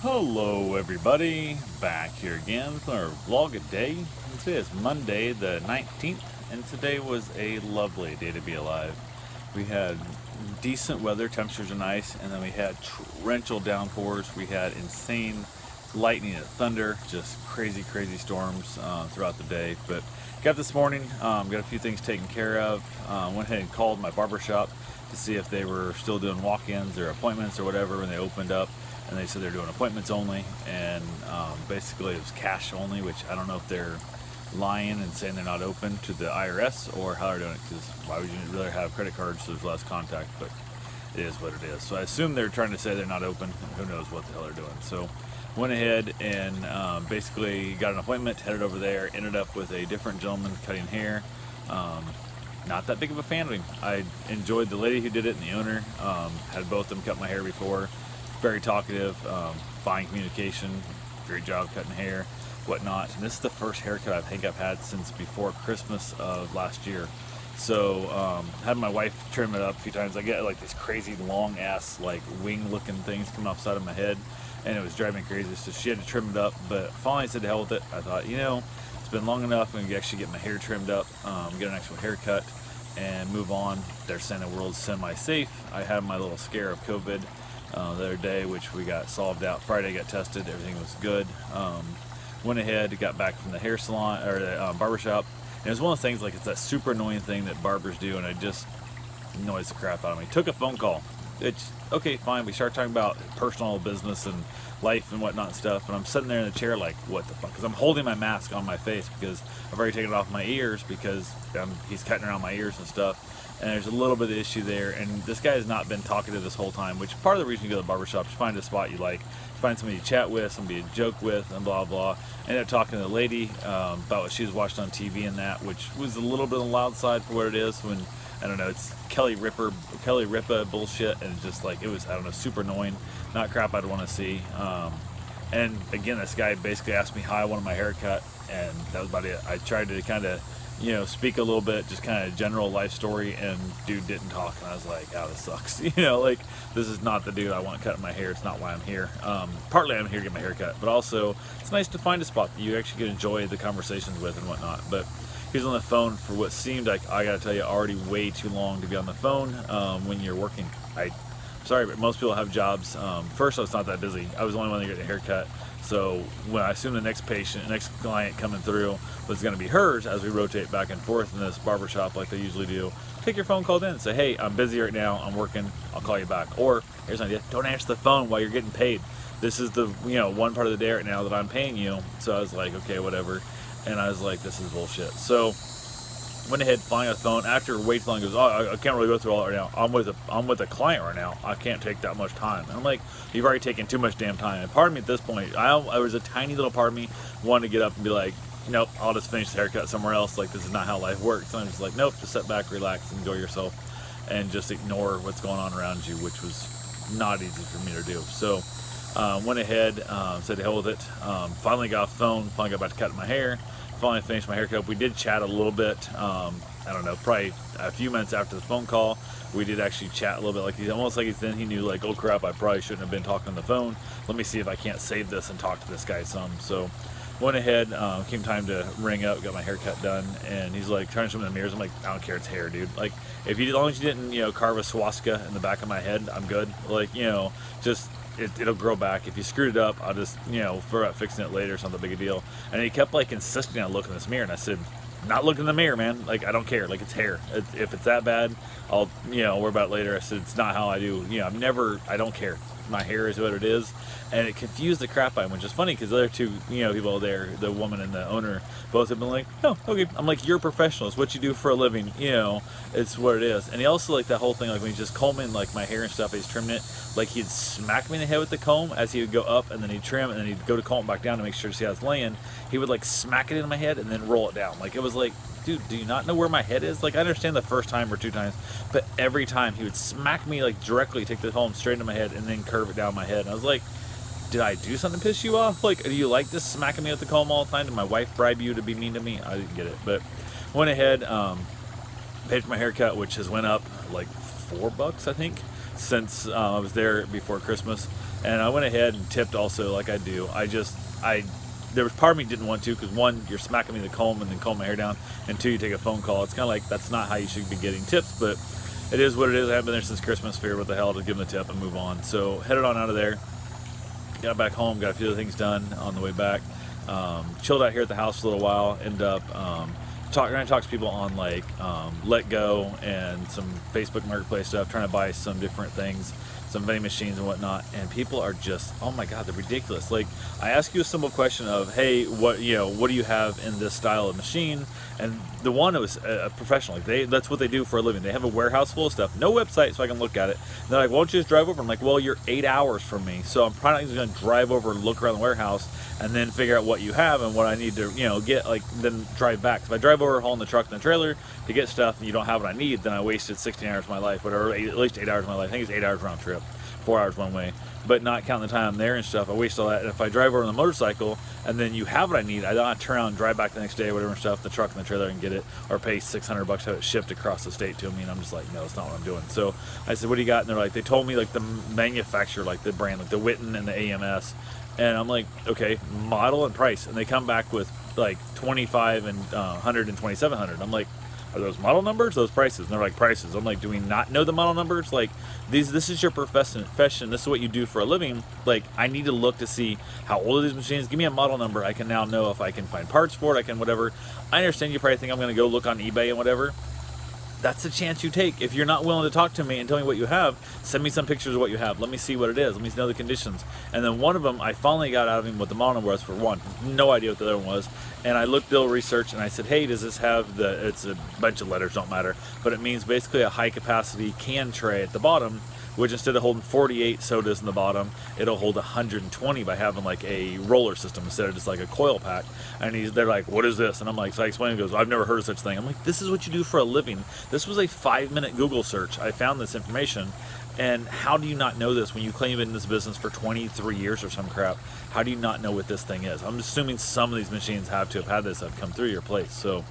Hello everybody, back here again with our vlog a day. Today is Monday the 19th and today was a lovely day to be alive. We had decent weather, temperatures are nice, and then we had torrential downpours. We had insane lightning and thunder, just crazy storms throughout the day. But got this morning, got a few things taken care of. Went ahead and called my barber shop to see if they were still doing walk-ins or appointments or whatever when they opened up, and they said they're doing appointments only, and basically it was cash only, which I don't know if they're lying and saying they're not open to the IRS or how they're doing it, because why would you rather have credit cards so there's less contact? But it is what it is. So I assume they're trying to say they're not open. Who knows what the hell they're doing. So went ahead and basically got an appointment, headed over there, ended up with a different gentleman cutting hair. Not that big of a fan of him. I enjoyed the lady who did it and the owner. Had both of them cut my hair before. Very talkative, fine communication, great job cutting hair, whatnot. And this is the first haircut I think I've had since before Christmas of last year. So had my wife trim it up a few times. I get like these crazy long ass like wing looking things coming off the side of my head, and it was driving me crazy. So she had to trim it up, but finally I said to hell with it. I thought, it's been long enough. I'm gonna actually get my hair trimmed up, get an actual haircut, and move on. They're saying the world's semi-safe. I had my little scare of COVID the other day, which we got solved out. Friday got tested, everything was good. Went ahead, got back from the hair salon or the barbershop, and it was one of those things, like, it's that super annoying thing that barbers do, and it just annoys the crap out of me. Took a phone call. It's okay, fine. We start talking about personal business and life and whatnot and stuff, and I'm sitting there in the chair like, what the fuck? Because I'm holding my mask on my face because I've already taken it off my ears because he's cutting around my ears and stuff. And there's a little bit of issue there, and this guy has not been talkative this whole time, which part of the reason you go to the barbershop is find a spot you like, find somebody to chat with, somebody to joke with, and blah blah. Ended up talking to the lady about what she was watching on TV and that, which was a little bit on the loud side for what it is. When I don't know, it's Kelly Ripa bullshit, and just like it was, I don't know, super annoying, not crap I'd want to see. And again, this guy basically asked me how I wanted my haircut, and that was about it. I tried to kind of speak a little bit, just kind of general life story, and dude didn't talk, and I was like, oh, this sucks. Like, this is not the dude I want cutting my hair. It's not why I'm here. Partly I'm here to get my hair cut, but also it's nice to find a spot that you actually can enjoy the conversations with and whatnot. But he was on the phone for what seemed like, I gotta tell you, already way too long to be on the phone when you're working. Sorry, but most people have jobs. First, I was not that busy. I was the only one to get a haircut. So when I assumed the next client coming through was going to be hers, as we rotate back and forth in this barbershop like they usually do, take your phone call in and say, hey, I'm busy right now, I'm working, I'll call you back. Or here's an idea, don't answer the phone while you're getting paid. This is the one part of the day right now that I'm paying you. So I was like, okay, whatever. And I was like, this is bullshit. So went ahead, finally on the phone. After way too long, goes, oh, I can't really go through all that right now. I'm with a client right now. I can't take that much time. And I'm like, you've already taken too much damn time. And part of me at this point, I was a tiny little part of me wanted to get up and be like, nope, I'll just finish the haircut somewhere else. Like, this is not how life works. And I'm just like, nope, just sit back, relax, enjoy yourself, and just ignore what's going on around you, which was not easy for me to do. So went ahead, said the hell with it. Finally got off the phone, finally got back to cutting my hair. Finally finished my haircut. We did chat a little bit. I don't know, probably a few minutes after the phone call, we did actually chat a little bit. Like, he's almost like he knew, like, oh crap, I probably shouldn't have been talking on the phone. Let me see if I can't save this and talk to this guy some. So went ahead, came time to ring up, got my haircut done, and he's like trying to show me the mirrors. I'm like, I don't care, it's hair, dude. Like, as long as you didn't, carve a swastika in the back of my head, I'm good. Like, just it'll grow back. If you screwed it up, I'll just, figure out fixing it later. It's not that big a deal. And he kept like insisting on looking in this mirror, and I said, not looking in the mirror, man. Like, I don't care. Like, it's hair. If it's that bad, I'll, worry about it later. I said, it's not how I do. I don't care. My hair is what it is. And it confused the crap out of him, which is funny because the other two, people there, the woman and the owner, both have been like, oh, okay. I'm like, you're a professional. It's what you do for a living. It's what it is. And he also, like, that whole thing, like, when he's just combing, like, my hair and stuff, he's trimming it, like, he'd smack me in the head with the comb as he would go up, and then he'd trim, and then he'd go to comb back down to make sure to see how it's laying. He would, like, smack it into my head and then roll it down. Like, it was like, dude, do you not know where my head is? Like, I understand the first time or two times, but every time he would smack me, like, directly, take the comb straight into my head and then curve it down my head. And I was like, did I do something to piss you off? Like, do you like this smacking me with the comb all the time? Did my wife bribe you to be mean to me? I didn't get it. But went ahead, paid for my haircut, which has went up like $4, I think, since I was there before Christmas, and I went ahead and tipped also like I do. There was part of me didn't want to, because one, you're smacking me the comb and then comb my hair down, and two, you take a phone call. It's kind of like, that's not how you should be getting tips, but it is what it is. I haven't been there since Christmas. Figured what the hell, to give them the tip and move on. So headed on out of there, got back home, got a few other things done on the way back. Chilled out here at the house for a little while. Ended up trying to talk to people on like Let Go and some Facebook Marketplace stuff, trying to buy some different things, some vending machines and whatnot. And people are just, oh my God, they're ridiculous. Like, I ask you a simple question of, hey, what do you have in this style of machine? And the one, it was a professional. Like, that's what they do for a living. They have a warehouse full of stuff, no website, so I can look at it. And they're like, why don't you just drive over? I'm like, well, you're 8 hours from me, so I'm probably not going to drive over and look around the warehouse and then figure out what you have and what I need to, get, like, then drive back. If I drive over, haul in the truck and the trailer to get stuff, and you don't have what I need, then I wasted 16 hours of my life, whatever, at least 8 hours of my life. I think it's 8 hours round trip, 4 hours one way, but not counting the time I'm there and stuff. I waste all that. And if I drive over on the motorcycle and then you have what I need, I don't have to turn around and drive back the next day, whatever and stuff, the truck and the trailer, and get it, or pay $600 to have it shipped across the state to me. And I'm just like, no, that's not what I'm doing. So I said, what do you got? And they're like, they told me like the manufacturer, like the brand, like the Witten and the AMS. And I'm like, okay, model and price. And they come back with like 25 and 100 and 2700. I'm like, are those model numbers, those prices? And they're like, prices. I'm like, do we not know the model numbers? Like, this is your profession. This is what you do for a living. Like, I need to look to see how old are these machines. Give me a model number. I can now know if I can find parts for it. I can whatever. I understand you probably think I'm going to go look on eBay and whatever. That's the chance you take. If you're not willing to talk to me and tell me what you have, send me some pictures of what you have. Let me see what it is. Let me know the conditions. And then one of them, I finally got out of him what the model number was for one. No idea what the other one was. And I looked a little research and I said, hey, does this have it's a bunch of letters, don't matter. But it means basically a high capacity can tray at the bottom, which instead of holding 48 sodas in the bottom, it'll hold 120 by having like a roller system instead of just like a coil pack. And they're like, what is this? And I'm like, so I explained, he goes, I've never heard of such thing. I'm like, this is what you do for a living. This was a 5-minute Google search. I found this information. And how do you not know this when you claim you've been in this business for 23 years or some crap? How do you not know what this thing is? I'm assuming some of these machines have to have had this, have come through your place. So,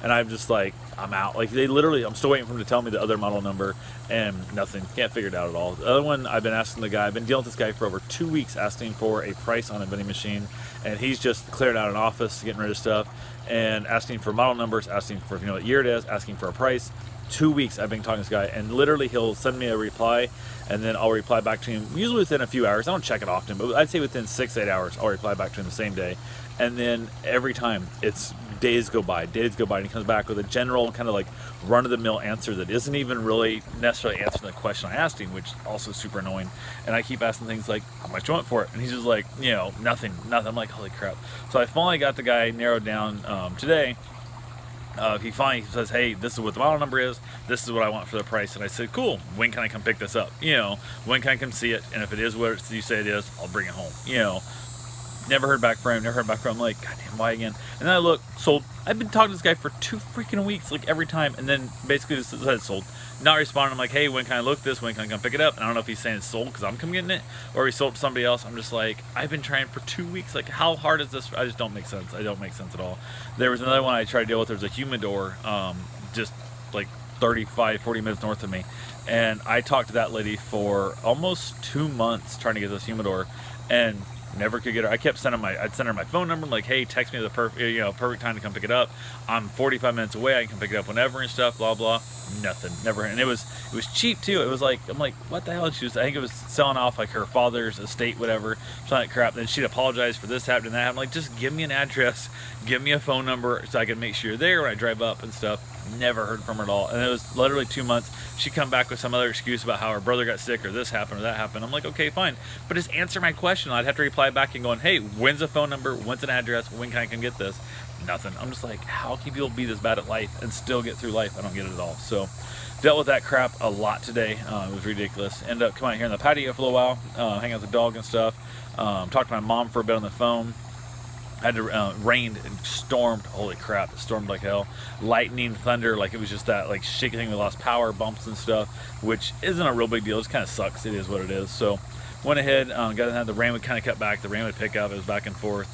and I'm just like, I'm out. Like, they literally, I'm still waiting for them to tell me the other model number, and nothing. Can't figure it out at all. The other one, I've been asking the guy, I've been dealing with this guy for over 2 weeks, asking for a price on a vending machine, and he's just clearing out an office, getting rid of stuff, and asking for model numbers, asking for what year it is, asking for a price. 2 weeks I've been talking to this guy, and literally he'll send me a reply, and then I'll reply back to him, usually within a few hours. I don't check it often, but I'd say within 6-8 hours I'll reply back to him the same day. And then every time it's days go by, and he comes back with a general kind of like run-of-the-mill answer that isn't even really necessarily answering the question I asked him, which is also super annoying. And I keep asking things like, how much do you want for it? And he's just like, nothing. I'm like, holy crap. So I finally got the guy narrowed down today. He finally says, hey, this is what the model number is, this is what I want for the price. And I said, cool, when can I come pick this up? When can I come see it? And if it is what you say it is, I'll bring it home. Never heard back from him. I'm like, goddamn, why again? And then I look, sold. I've been talking to this guy for 2 freaking weeks, like every time. And then basically just said sold. Not responding. I'm like, hey, when can I look this? When can I come pick it up? And I don't know if he's saying it's sold because I'm coming getting it, or he sold to somebody else. I'm just like, I've been trying for 2 weeks. Like, how hard is this? I just don't make sense. I don't make sense at all. There was another one I tried to deal with. There was a humidor, just like 35, 40 minutes north of me. And I talked to that lady for almost 2 months trying to get this humidor, and never could get her. I kept I'd send her my phone number, like, hey, text me the perfect time to come pick it up. I'm 45 minutes away. I can pick it up whenever and stuff, blah, blah. Nothing. Never. And it was cheap too. It was like, I'm like, what the hell? She was, I think it was selling off like her father's estate, whatever, something like crap. Then she'd apologize for this happening, that. I'm like, just give me an address, give me a phone number so I can make sure you're there when I drive up and stuff. Never heard from her at all. And it was literally 2 months. She'd come back with some other excuse about how her brother got sick or this happened or that happened. I'm like, okay, fine. But just answer my question. I'd have to reply back and going, hey, when's a phone number? When's an address? When can I come get this? Nothing. I'm just like, how can people be this bad at life and still get through life? I don't get it at all. So dealt with that crap a lot today. It was ridiculous. Ended up coming out here in the patio for a little while, hang out with the dog and stuff. Talked to my mom for a bit on the phone. Had to rained and stormed. Holy crap, it stormed like hell. Lightning, thunder, like it was just that like shaky thing. We lost power, bumps and stuff, which isn't a real big deal. It kind of sucks. It is what it is. So went ahead, got the rain would kind of cut back. The rain would pick up. It was back and forth.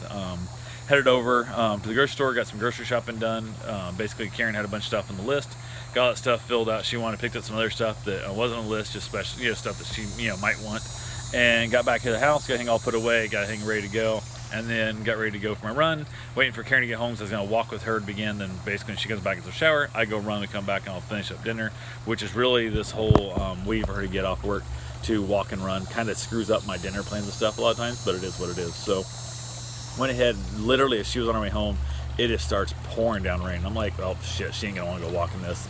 headed over to the grocery store, got some grocery shopping done. Basically, Karen had a bunch of stuff on the list, got all that stuff filled out. She wanted to pick up some other stuff that wasn't on the list, just special, stuff that she might want. And got back to the house, got everything all put away, got everything ready to go, and then got ready to go for my run. Waiting for Karen to get home, so I was gonna walk with her to begin. Then basically, when she comes back into the shower, I go run, we come back, and I'll finish up dinner, which is really this whole week for her to get off work to walk and run. Kind of screws up my dinner plans and stuff a lot of times, but it is what it is. So went ahead, literally as she was on her way home, it just starts pouring down rain. I'm like, oh shit, she ain't gonna want to go walking this,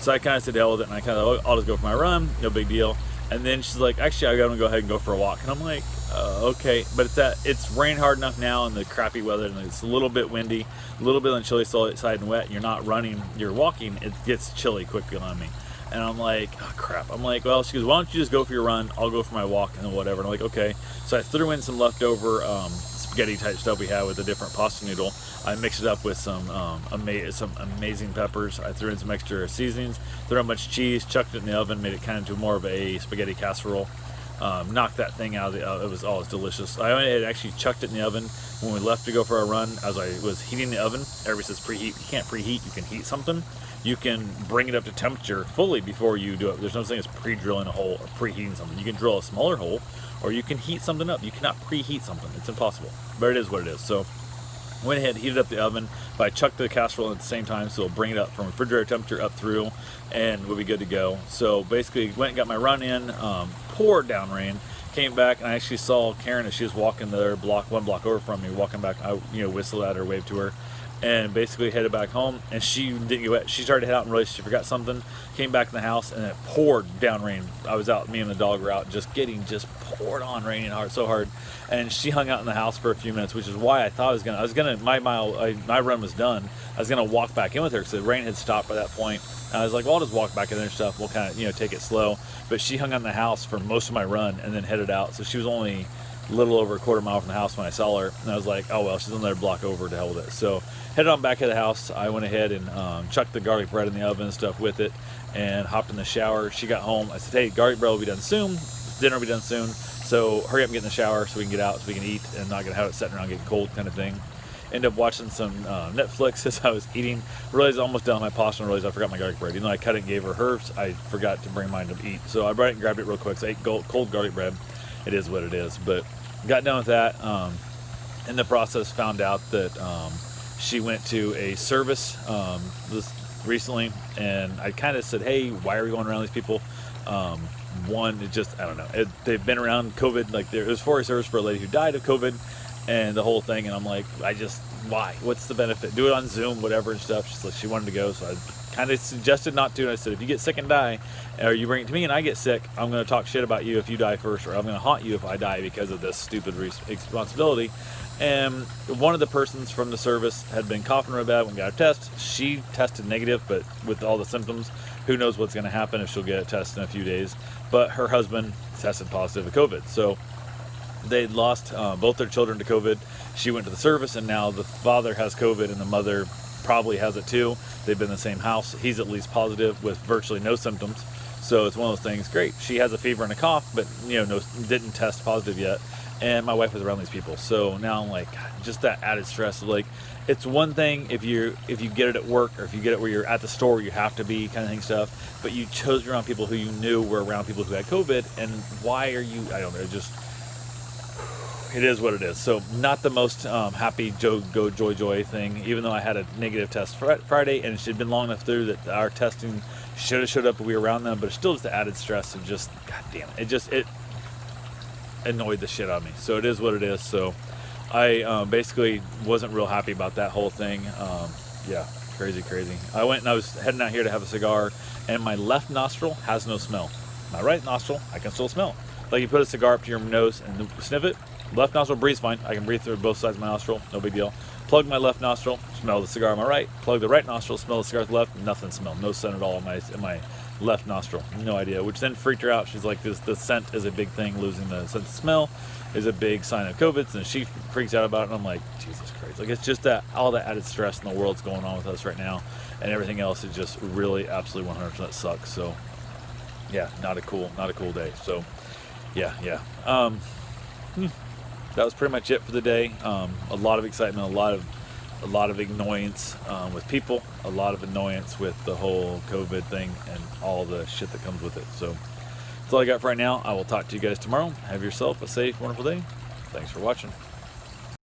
So I kind of said hell with it, and I kind of, I'll just go for my run, no big deal. And then she's like, actually, I gotta go ahead and go for a walk. And I'm like, okay, but it's rained hard enough now in the crappy weather, and it's a little bit windy, a little bit on the chilly side and wet. You're not running, you're walking. It gets chilly quickly on me. And I'm like, oh crap. I'm like, well, she goes, why don't you just go for your run? I'll go for my walk and whatever. And I'm like, okay. So I threw in some leftover spaghetti type stuff we had with a different pasta noodle. I mixed it up with some amazing peppers. I threw in some extra seasonings, threw in a bunch of cheese, chucked it in the oven, made it kind of into more of a spaghetti casserole. Knocked that thing out of the oven. It was delicious. I had actually chucked it in the oven when we left to go for our run. As I was heating the oven, everybody says preheat. You can't preheat. You can heat something. You can bring it up to temperature fully before you do it. There's no such thing as pre-drilling a hole or preheating something. You can drill a smaller hole, or you can heat something up. You cannot preheat something. It's impossible. But it is what it is. So went ahead, heated up the oven, but I chucked the casserole at the same time, so it'll bring it up from refrigerator temperature up through, and we'll be good to go. So basically, went and got my run in, poured down rain, came back, and I actually saw Karen as she was walking the other block, one block over from me, walking back. I whistled at her, waved to her, and basically headed back home. And she didn't get wet. She started to head out and realized she forgot something. Came back in the house, and it poured down rain. I was out, me and the dog were out, just poured on, raining hard, so hard. And she hung out in the house for a few minutes, which is why I thought my run was done. I was gonna walk back in with her because the rain had stopped by that point. And I was like, well, I'll just walk back in there and stuff. We'll kind of, take it slow. But she hung out in the house for most of my run and then headed out. So she was only a little over a quarter mile from the house when I saw her. And I was like, oh, well, she's another block over, to hell with it. So headed on back to the house. I went ahead and chucked the garlic bread in the oven and stuff with it and hopped in the shower. She got home. I said, hey, garlic bread will be done soon. Dinner will be done soon. So hurry up and get in the shower so we can get out, so we can eat and not gonna have it sitting around getting cold kind of thing. Ended up watching some Netflix as I was eating. Realized almost done my pasta and realized I forgot my garlic bread. Even though I cut it and gave her hers, I forgot to bring mine to eat. So I brought it and grabbed it real quick. So I ate cold garlic bread. It is what it is. But got done with that. In the process, found out that she went to a service recently, and I kind of said, hey, why are we going around these people? One, it just, I don't know. They've been around COVID. Like, there was for a service for a lady who died of COVID and the whole thing. And I'm like, why? What's the benefit? Do it on Zoom, whatever and stuff. She's like, she wanted to go. So I kind of suggested not to. And I said, if you get sick and die, or you bring it to me and I get sick, I'm going to talk shit about you if you die first, or I'm going to haunt you if I die because of this stupid responsibility. And one of the persons from the service had been coughing real bad when we got a test. She tested negative, but with all the symptoms, who knows what's going to happen if she'll get a test in a few days. But her husband tested positive of COVID. So they'd lost both their children to COVID. She went to the service, and now the father has COVID and the mother probably has it too. They've been in the same house. He's at least positive with virtually no symptoms. So it's one of those things. Great. She has a fever and a cough, but didn't test positive yet. And my wife was around these people. So now I'm like, God, just that added stress of like, it's one thing if you get it at work, or if you get it where you're at the store, you have to be kind of thing stuff. But you chose to be around people who you knew were around people who had COVID. And why are you, I don't know, it is what it is. So not the most happy joy thing, even though I had a negative test Friday, and it had been long enough through that our testing should have showed up and we were around them, but it's still just the added stress of just, God damn it. It annoyed the shit out of me. So it is what it is. So I basically wasn't real happy about that whole thing. Yeah, crazy. I went and I was heading out here to have a cigar, and my left nostril has no smell. My right nostril, I can still smell. Like, you put a cigar up to your nose and sniff it, left nostril breathes fine. I can breathe through both sides of my nostril, no big deal. Plug my left nostril, smell the cigar on my right. Plug the right nostril, smell the cigar on the left. Nothing smelled, no scent at all in my left nostril. No idea, which then freaked her out. She's like, the scent is a big thing. Losing the sense of smell is a big sign of COVID, and she freaks out about it. And I'm like, Jesus Christ! Like, it's just that all that added stress in the world's going on with us right now, and everything else is just really absolutely 100% sucks. So yeah, not a cool day. So yeah. that was pretty much it for the day. A lot of excitement, a lot of annoyance with people, a lot of annoyance with the whole COVID thing and all the shit that comes with it. So that's all I got for right now. I will talk to you guys tomorrow. Have yourself a safe, wonderful day. Thanks for watching.